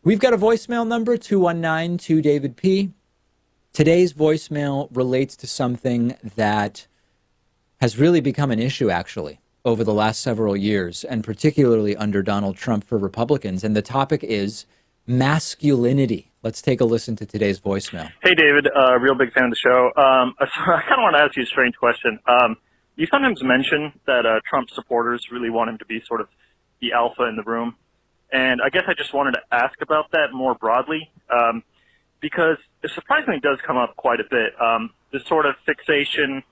We've got a voicemail number, 219-2-David-P. Today's voicemail relates to something that has really become an issue, actually, over the last several years, and particularly under Donald Trump for Republicans. And the topic is masculinity. Let's take a listen to today's voicemail. Hey, David. Real big fan of the show. I kind of want to ask you a strange question. You sometimes mention that Trump supporters really want him to be sort of the alpha in the room. And I guess I just wanted to ask about that more broadly, because it surprisingly does come up quite a bit. This sort of fixation,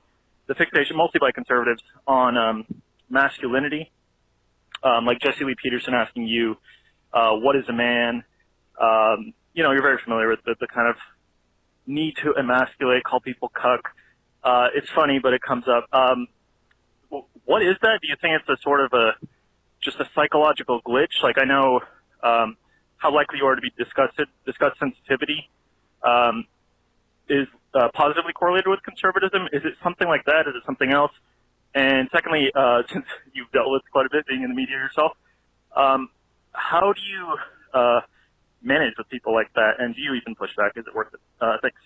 mostly by conservatives, on masculinity. Like Jesse Lee Peterson asking you, what is a man? You're very familiar with the kind of need to emasculate, call people cuck. It's funny, but it comes up. What is that? Do you think it's a sort of just a psychological glitch? Like, I know how likely you are to be discuss sensitivity is positively correlated with conservatism. Is it something like that? Is it something else? And secondly, since you've dealt with quite a bit being in the media yourself, how do you manage with people like that? And do you even push back? Is it worth it? Thanks.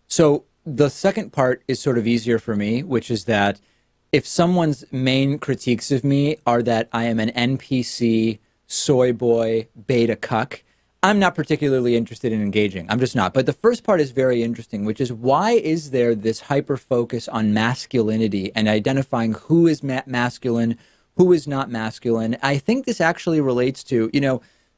So the second part is sort of easier for me, which is that if someone's main critiques of me are that I am an NPC, soy boy, beta cuck, I'm not particularly interested in engaging. I'm just not. But the first part is very interesting, which is why is there this hyper focus on masculinity and identifying who is masculine, who is not masculine? I think this actually relates to,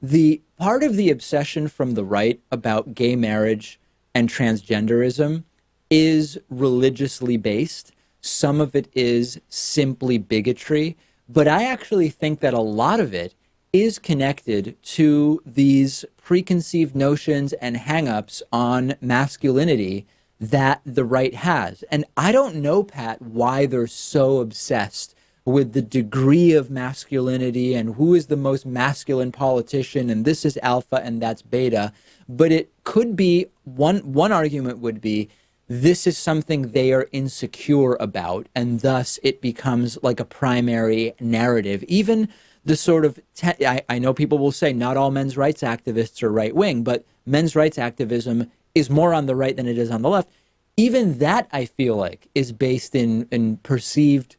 the part of the obsession from the right about gay marriage and transgenderism is religiously based. Some of it is simply bigotry, but I actually think that a lot of it is connected to these preconceived notions and hangups on masculinity that the right has. And I don't know, Pat, why they're so obsessed with the degree of masculinity and who is the most masculine politician and this is alpha and that's beta. But it could be, one argument would be, this is something they are insecure about, and thus it becomes like a primary narrative. Even the sort of, I know people will say not all men's rights activists are right wing, but men's rights activism is more on the right than it is on the left. Even that, I feel like, is based in perceived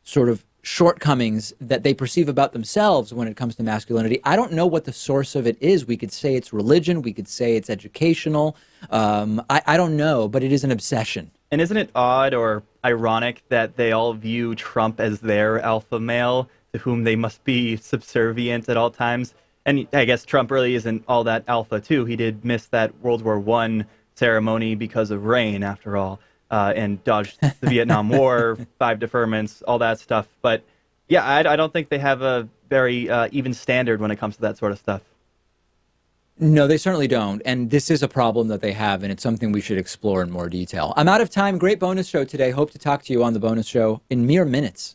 sort of shortcomings that they perceive about themselves when it comes to masculinity. I don't know what the source of it is. We could say it's religion. We could say it's educational. I don't know, but it is an obsession. And isn't it odd or ironic that they all view Trump as their alpha male to whom they must be subservient at all times? And I guess Trump really isn't all that alpha, too. He did miss that World War I ceremony because of rain, after all. And dodged the Vietnam War, 5 deferments, all that stuff. But yeah, I don't think they have a very even standard when it comes to that sort of stuff. No, they certainly don't. And this is a problem that they have, and it's something we should explore in more detail. I'm out of time. Great bonus show today. Hope to talk to you on the bonus show in mere minutes.